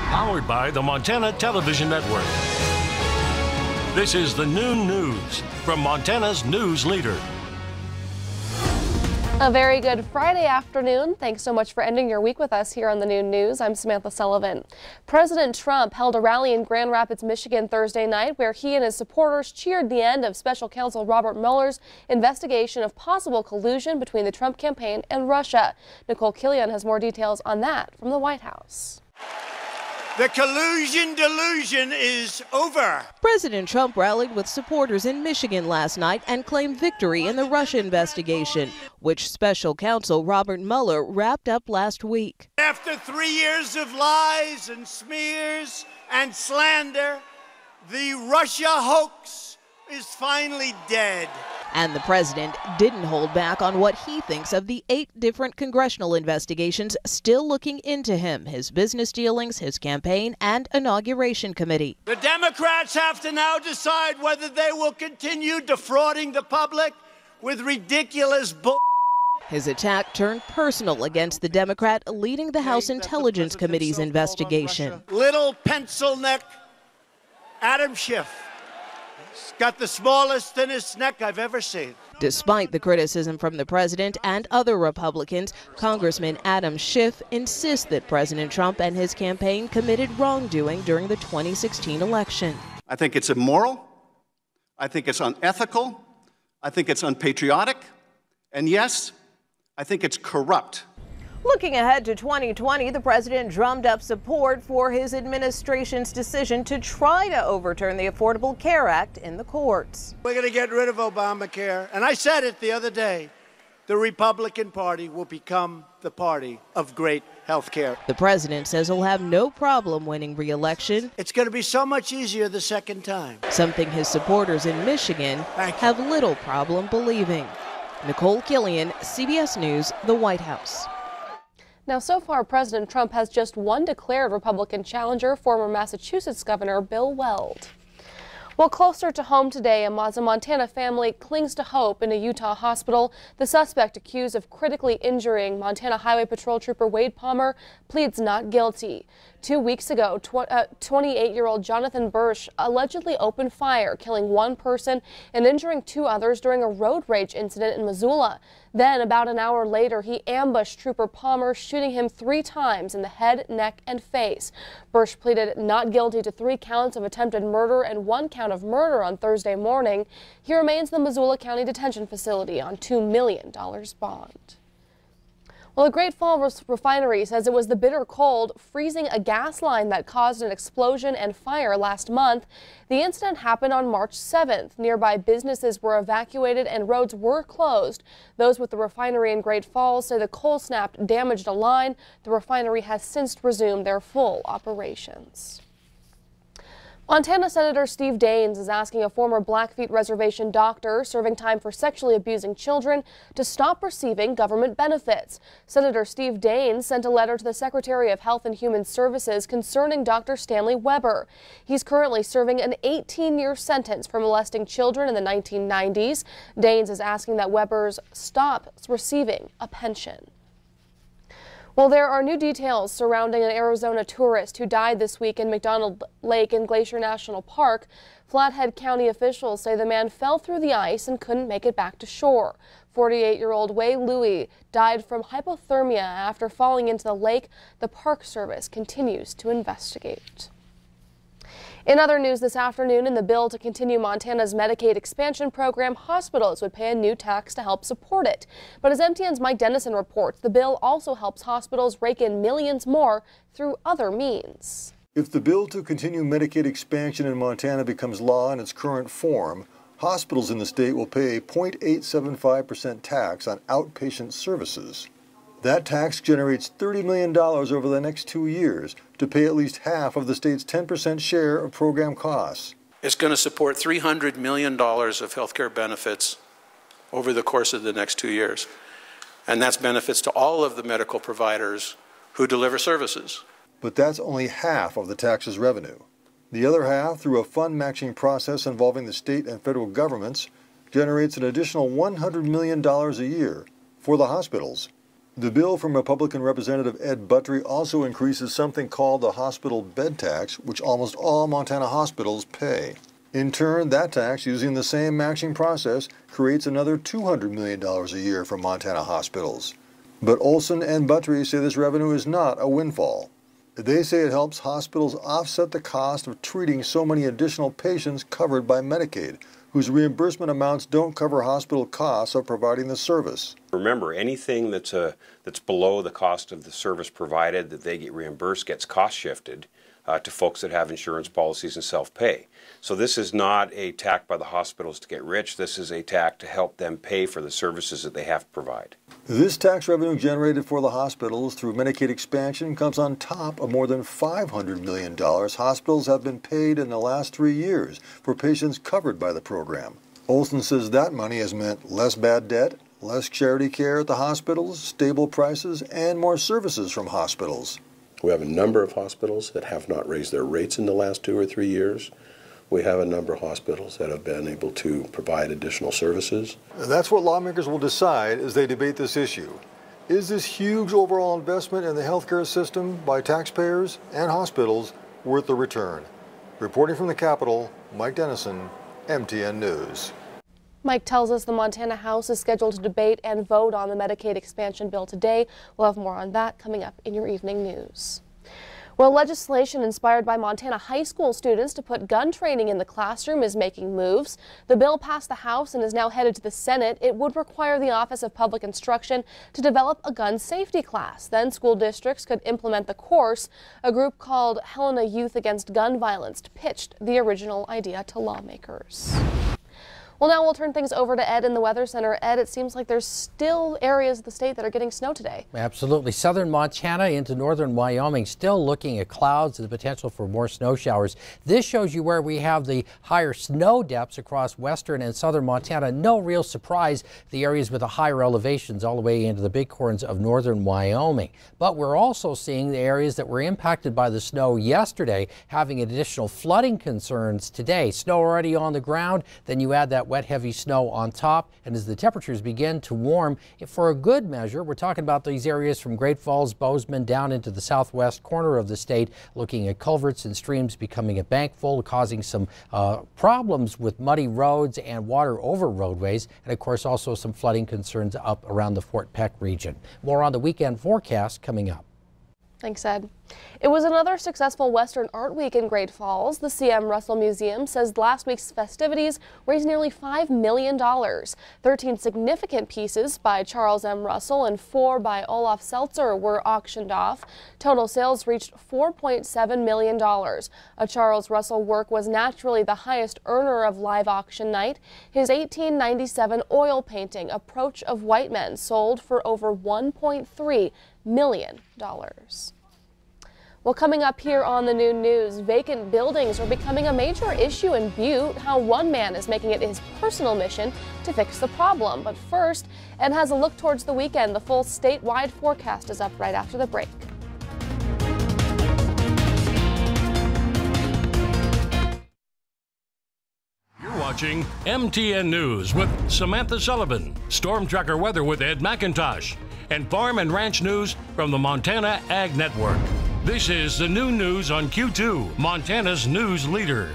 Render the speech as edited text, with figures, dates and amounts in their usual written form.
Powered by the Montana Television Network. This is the Noon News from Montana's news leader. A very good Friday afternoon. Thanks so much for ending your week with us here on the Noon News. I'm Samantha Sullivan. President Trump held a rally in Grand Rapids, Michigan Thursday night where he and his supporters cheered the end of Special Counsel Robert Mueller's investigation of possible collusion between the Trump campaign and Russia. Nicole Killian has more details on that from the White House. The collusion delusion is over. President Trump rallied with supporters in Michigan last night and claimed victory in the Russia investigation, which Special Counsel Robert Mueller wrapped up last week. After 3 years of lies and smears and slander, the Russia hoax is finally dead. And the president didn't hold back on what he thinks of the 8 different congressional investigations still looking into him, his business dealings, his campaign, and inauguration committee. The Democrats have to now decide whether they will continue defrauding the public with ridiculous bull. His attack turned personal against the Democrat leading the House Intelligence Committee's investigation. Little pencil neck Adam Schiff. He's got the smallest, thinnest neck I've ever seen. Despite the criticism from the president and other Republicans, Congressman Adam Schiff insists that President Trump and his campaign committed wrongdoing during the 2016 election. I think it's immoral. I think it's unethical. I think it's unpatriotic. And yes, I think it's corrupt. Looking ahead to 2020, the president drummed up support for his administration's decision to try to overturn the Affordable Care Act in the courts. We're going to get rid of Obamacare. And I said it the other day. The Republican Party will become the party of great health care. The president says he'll have no problem winning re-election. It's going to be so much easier the second time. Something his supporters in Michigan have little problem believing. Nicole Killian, CBS News, the White House. Now, so far, President Trump has just one declared Republican challenger, former Massachusetts Governor Bill Weld. Well, closer to home today, a Montana family clings to hope in a Utah hospital. The suspect accused of critically injuring Montana Highway Patrol Trooper Wade Palmer pleads not guilty. 2 weeks ago, 28-year-old Jonathan Bursch allegedly opened fire, killing one person and injuring 2 others during a road rage incident in Missoula. Then, about an hour later, he ambushed Trooper Palmer, shooting him 3 times in the head, neck, and face. Bursch pleaded not guilty to 3 counts of attempted murder and 1 count of murder on Thursday morning. He remains in the Missoula County Detention Facility on $2 million bond. Well, the Great Falls refinery says it was the bitter cold freezing a gas line that caused an explosion and fire last month. The incident happened on March 7th. Nearby businesses were evacuated and roads were closed. Those with the refinery in Great Falls say the cold snap damaged a line. The refinery has since resumed their full operations. Montana Senator Steve Daines is asking a former Blackfeet Reservation doctor serving time for sexually abusing children to stop receiving government benefits. Senator Steve Daines sent a letter to the Secretary of Health and Human Services concerning Dr. Stanley Weber. He's currently serving an 18-year sentence for molesting children in the 1990s. Daines is asking that Weber's stop receiving a pension. Well, there are new details surrounding an Arizona tourist who died this week in McDonald Lake in Glacier National Park. Flathead County officials say the man fell through the ice and couldn't make it back to shore. 48-year-old Wei Louie died from hypothermia after falling into the lake. The Park Service continues to investigate. In other news this afternoon, in the bill to continue Montana's Medicaid expansion program, hospitals would pay a new tax to help support it. But as MTN's Mike Dennison reports, the bill also helps hospitals rake in millions more through other means. If the bill to continue Medicaid expansion in Montana becomes law in its current form, hospitals in the state will pay a 0.875% tax on outpatient services. That tax generates $30 million over the next 2 years to pay at least half of the state's 10% share of program costs. It's going to support $300 million of health care benefits over the course of the next 2 years. And that's benefits to all of the medical providers who deliver services. But that's only half of the tax's revenue. The other half, through a fund matching process involving the state and federal governments, generates an additional $100 million a year for the hospitals. The bill from Republican Representative Ed Buttrey also increases something called the hospital bed tax, which almost all Montana hospitals pay. In turn, that tax, using the same matching process, creates another $200 million a year for Montana hospitals. But Olson and Buttrey say this revenue is not a windfall. They say it helps hospitals offset the cost of treating so many additional patients covered by Medicaid, whose reimbursement amounts don't cover hospital costs of providing the service. Remember, anything that's below the cost of the service provided that they get reimbursed gets cost shifted to folks that have insurance policies and self-pay. So this is not a tack by the hospitals to get rich. This is a tack to help them pay for the services that they have to provide. This tax revenue generated for the hospitals through Medicaid expansion comes on top of more than $500 million hospitals have been paid in the last 3 years for patients covered by the program. Olson says that money has meant less bad debt, less charity care at the hospitals, stable prices, and more services from hospitals. We have a number of hospitals that have not raised their rates in the last 2 or 3 years. We have a number of hospitals that have been able to provide additional services. That's what lawmakers will decide as they debate this issue. Is this huge overall investment in the healthcare system by taxpayers and hospitals worth the return? Reporting from the Capitol, Mike Dennison, MTN News. Mike tells us the Montana House is scheduled to debate and vote on the Medicaid expansion bill today. We'll have more on that coming up in your evening news. Well, legislation inspired by Montana high school students to put gun training in the classroom is making moves. The bill passed the House and is now headed to the Senate. It would require the Office of Public Instruction to develop a gun safety class. Then school districts could implement the course. A group called Helena Youth Against Gun Violence pitched the original idea to lawmakers. Well, now we'll turn things over to Ed in the Weather Center. Ed, it seems like there's still areas of the state that are getting snow today. Absolutely. Southern Montana into northern Wyoming still looking at clouds and the potential for more snow showers. This shows you where we have the higher snow depths across western and southern Montana. No real surprise, the areas with the higher elevations all the way into the bighorns of northern Wyoming. But we're also seeing the areas that were impacted by the snow yesterday having additional flooding concerns today. Snow already on the ground, then you add that wet, heavy snow on top, and as the temperatures begin to warm, for a good measure, we're talking about these areas from Great Falls, Bozeman, down into the southwest corner of the state, looking at culverts and streams becoming a bank full, causing some problems with muddy roads and water over roadways, and of course also some flooding concerns up around the Fort Peck region. More on the weekend forecast coming up. Thanks, Ed. It was another successful Western Art Week in Great Falls. The C.M. Russell Museum says last week's festivities raised nearly $5 million. 13 significant pieces by Charles M. Russell and 4 by Olaf Seltzer were auctioned off. Total sales reached $4.7 million. A Charles Russell work was naturally the highest earner of live auction night. His 1897 oil painting, Approach of White Men, sold for over $1.3 million. Well, coming up here on the Noon News, vacant buildings are becoming a major issue in Butte. How one man is making it his personal mission to fix the problem. But first, Ed has a look towards the weekend. The full statewide forecast is up right after the break. You're watching MTN News with Samantha Sullivan, Storm Tracker Weather with Ed McIntosh, and Farm and Ranch News from the Montana Ag Network. This is the Noon News on Q2, Montana's news leader.